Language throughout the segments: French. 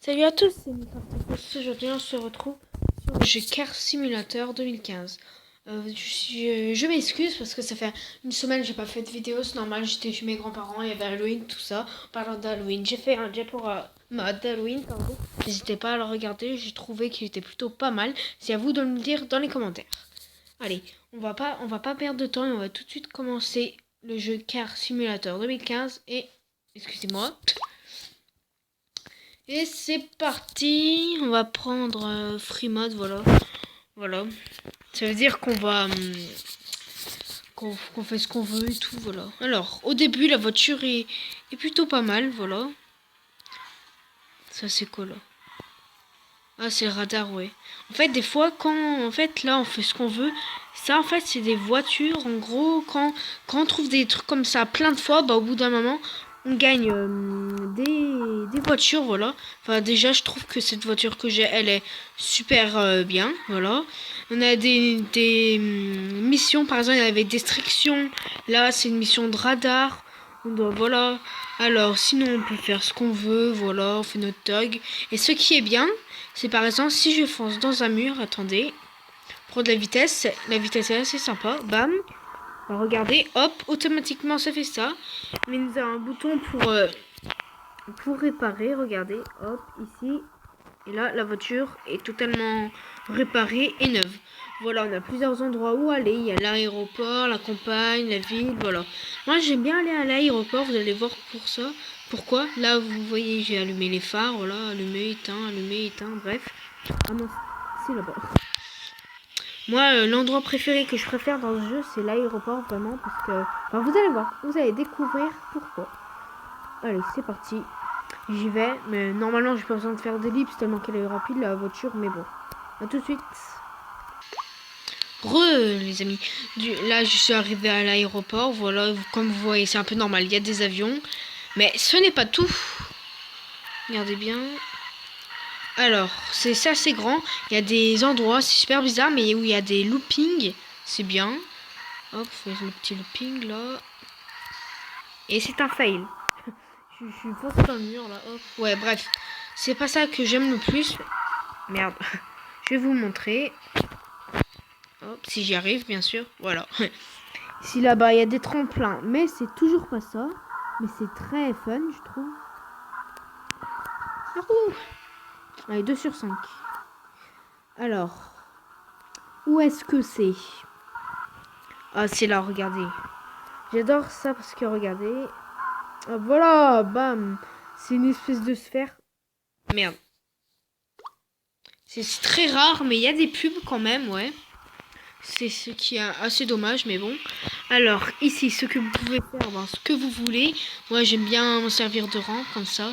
Salut à tous, c'est Minecraft. Aujourd'hui, on se retrouve sur le jeu Car Simulator 2015. Je m'excuse parce que ça fait une semaine que j'ai pas fait de vidéo. C'est normal, j'étais chez mes grands-parents, il y avait Halloween, tout ça. En parlant d'Halloween, j'ai fait un diaporama d'Halloween, pardon. N'hésitez pas à le regarder, j'ai trouvé qu'il était plutôt pas mal. C'est à vous de me le dire dans les commentaires. Allez, on va pas perdre de temps et on va tout de suite commencer le jeu Car Simulator 2015 et excusez-moi. Et c'est parti. On va prendre free mode, voilà. Ça veut dire qu'on va qu'on fait ce qu'on veut et tout, voilà. Alors, au début, la voiture est plutôt pas mal, voilà. Ça c'est quoi là? Ah, c'est le radar, ouais. En fait, des fois, là, on fait ce qu'on veut. Ça, en fait, c'est des voitures. En gros, quand on trouve des trucs comme ça plein de fois, bah, au bout d'un moment, on gagne des voitures, voilà. Enfin, déjà, je trouve que cette voiture que j'ai, elle est super bien, voilà. On a des missions, par exemple, avec destruction. Là, c'est une mission de radar. On doit, voilà. Alors, sinon, on peut faire ce qu'on veut, voilà. On fait notre tog. Et ce qui est bien, c'est par exemple, si je fonce dans un mur, attendez, prendre la vitesse est assez sympa, bam. Alors, regardez, hop, automatiquement ça fait ça. Mais nous avons un bouton pour réparer, regardez, hop, ici. Et là, la voiture est totalement réparée et neuve. Voilà, on a plusieurs endroits où aller. Il y a l'aéroport, la campagne, la ville, voilà. Moi, j'aime bien aller à l'aéroport, vous allez voir pour ça. Pourquoi? Là, vous voyez, j'ai allumé les phares, voilà, allumé, éteint, bref. Ah non, c'est là-bas. Moi, l'endroit préféré que je préfère dans ce jeu, c'est l'aéroport, vraiment, parce que... Enfin, vous allez voir, vous allez découvrir pourquoi. Allez, c'est parti. J'y vais, mais normalement, j'ai pas besoin de faire d'ellipse tellement qu'elle est rapide, la voiture, mais bon. A tout de suite. Les amis. Là, je suis arrivé à l'aéroport, voilà, comme vous voyez, c'est un peu normal, il y a des avions. Mais ce n'est pas tout. Regardez bien. Alors, c'est assez grand. Il y a des endroits, c'est super bizarre, mais où il y a des loopings. C'est bien. Hop, on fait le petit looping là. Et c'est un fail. je suis foncé dans le mur là. Hop. Ouais, bref. C'est pas ça que j'aime le plus. Merde. Je vais vous montrer. Hop, si j'y arrive, bien sûr. Voilà. Ici là-bas, il y a des tremplins. Mais c'est toujours pas ça. Mais c'est très fun, je trouve. Allez, 2 sur 5. Alors, où est-ce que c'est? Ah, c'est là, regardez. J'adore ça parce que, regardez. Ah, voilà, bam. C'est une espèce de sphère. Merde. C'est très rare, mais il y a des pubs quand même, ouais. C'est ce qui est assez dommage, mais bon. Alors, ici, ce que vous pouvez faire, ben, ce que vous voulez. Moi, j'aime bien m'en servir de rampe, comme ça.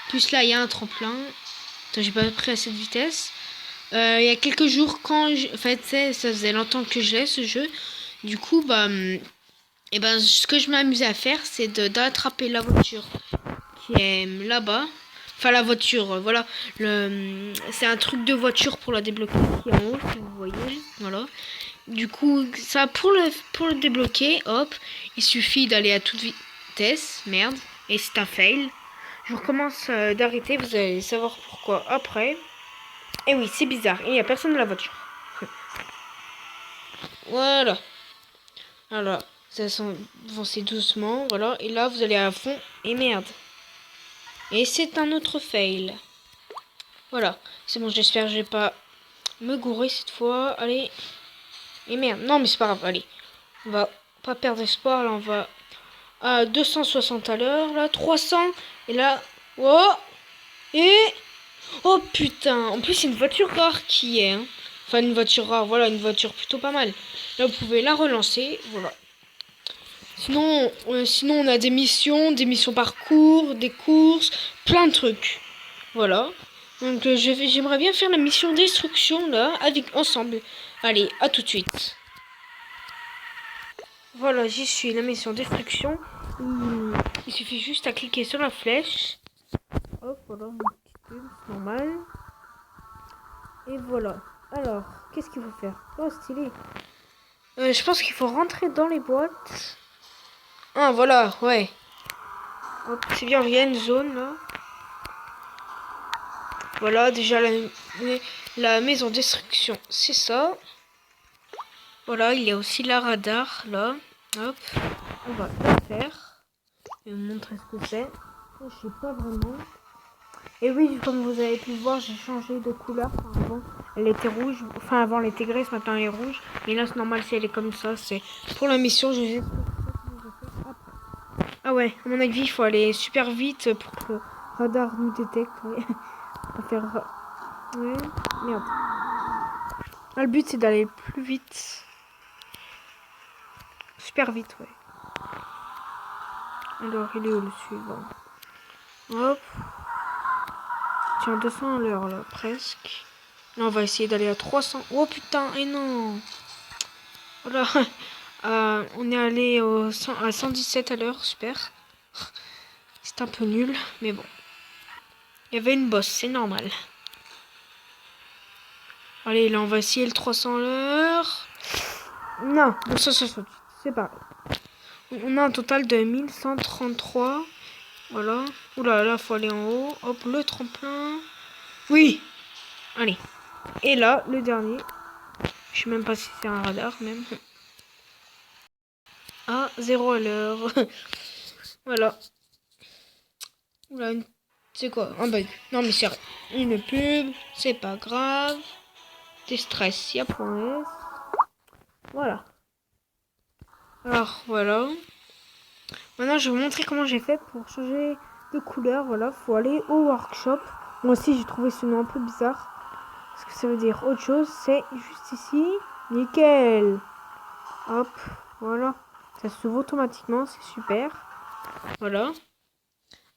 Plus là, il y a un tremplin. Attends, j'ai pas pris à cette vitesse. Il y a quelques jours, en fait, ça faisait longtemps que je laisse ce jeu. Du coup, bah, et ben, ce que je m'amusais à faire, c'est d'attraper la voiture qui est là-bas. Enfin, la voiture, voilà. C'est un truc de voiture pour la débloquer qui est en haut, si vous voyez. Voilà. Du coup, ça, pour le débloquer, hop, il suffit d'aller à toute vitesse. Merde. Et c'est un fail. Je recommence d'arrêter, vous allez savoir pourquoi après. Et oui, c'est bizarre, il n'y a personne dans la voiture. Voilà. Alors, ça s'avance doucement, voilà. Et là, vous allez à fond. Et merde. Et c'est un autre fail. Voilà. C'est bon, j'espère que je vais pas me gourer cette fois. Allez. Et merde. Non, mais c'est pas grave. Allez. On va pas perdre espoir. Là, on va à 260 à l'heure. Là, 300. Et là. Oh. Et. Oh putain. En plus, c'est une voiture rare qui est. Hein. Enfin, une voiture rare. Voilà, une voiture plutôt pas mal. Là, vous pouvez la relancer. Voilà. Sinon, on a des missions parcours, des courses, plein de trucs. Voilà. Donc j'aimerais bien faire la mission destruction là, ensemble. Allez, à tout de suite. Voilà, j'y suis, la mission destruction. Il suffit juste à cliquer sur la flèche. Hop, voilà, une petite pub, c'est normal. Et voilà. Alors, qu'est-ce qu'il faut faire? Oh, stylé. Je pense qu'il faut rentrer dans les boîtes. Ah, voilà, ouais. C'est bien, il y a une zone là. Voilà, déjà la maison destruction, c'est ça. Voilà, il y a aussi la radar, là. Hop, on va le faire. Je vais vous montrer ce que c'est. Je sais pas vraiment. Et oui, comme vous avez pu le voir, j'ai changé de couleur. Enfin, avant, elle était rouge. Enfin, avant, elle était grise, maintenant elle est rouge. Mais là, c'est normal si elle est comme ça. C'est pour la mission, je vais Ah ouais, à mon avis, il faut aller super vite pour que le radar nous détecte. Ouais. On va faire... Ouais, merde. Ah, le but, c'est d'aller plus vite. Super vite, ouais. Alors, il est où le suivant? Hop. Tiens, 200 à l'heure, là, presque. Là, on va essayer d'aller à 300. Oh, putain, et non. Voilà. On est allé à 117 à l'heure, super. C'est un peu nul, mais bon. Il y avait une bosse, c'est normal. Allez, là, on va essayer le 300 à l'heure. Non, donc ça saute. C'est pareil. On a un total de 1133. Voilà. Oula, là, faut aller en haut. Hop, le tremplin. Oui. Allez. Et là, le dernier. Je sais même pas si c'est un radar, même. Ah, 0 à l'heure. Voilà. Oula, c'est quoi? Un bug. Non, mais c'est une pub. C'est pas grave. T'es stress, y'a point S. Voilà. Alors, voilà. Maintenant, je vais vous montrer comment j'ai fait pour changer de couleur. Voilà, faut aller au workshop. Moi aussi, j'ai trouvé ce nom un peu bizarre. Parce que ça veut dire autre chose. C'est juste ici. Nickel. Hop, voilà. Ça s'ouvre automatiquement, c'est super. Voilà.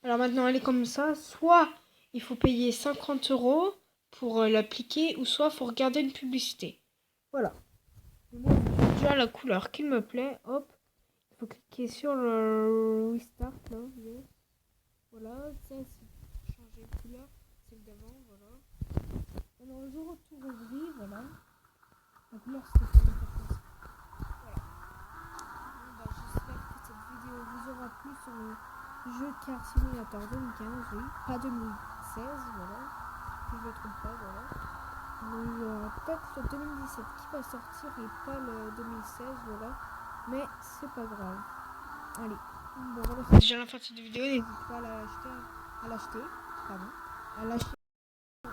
Alors maintenant, elle est comme ça. Soit il faut payer 50 € pour l'appliquer, ou soit il faut regarder une publicité. Voilà. Moi, j'ai déjà la couleur qui me plaît. Hop. Il faut cliquer sur le restart là. Yes. Voilà. Ça, c'est changer de couleur. Celle d'avant, voilà. Alors, je retourne au gris, voilà. La couleur, c'était pas n'importe quoi. Voilà. Bon, bah, j'espère que cette vidéo vous aura plu sur le jeu Car Simulator 2015, oui. Pas 2016, voilà. Si je ne me trompe pas, voilà. Donc, il y aura peut-être le 2017 qui va sortir et pas le 2016, voilà. Mais c'est pas grave. Allez. Bon, voilà, c'est déjà la fin de cette vidéo. N'hésitez pas à l'acheter. Pardon. À lâcher.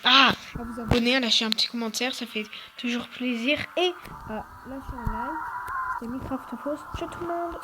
À vous abonner, à lâcher un petit commentaire, ça fait toujours plaisir. Et à lâcher un like. C'était Minecraft Force. Ciao tout le monde.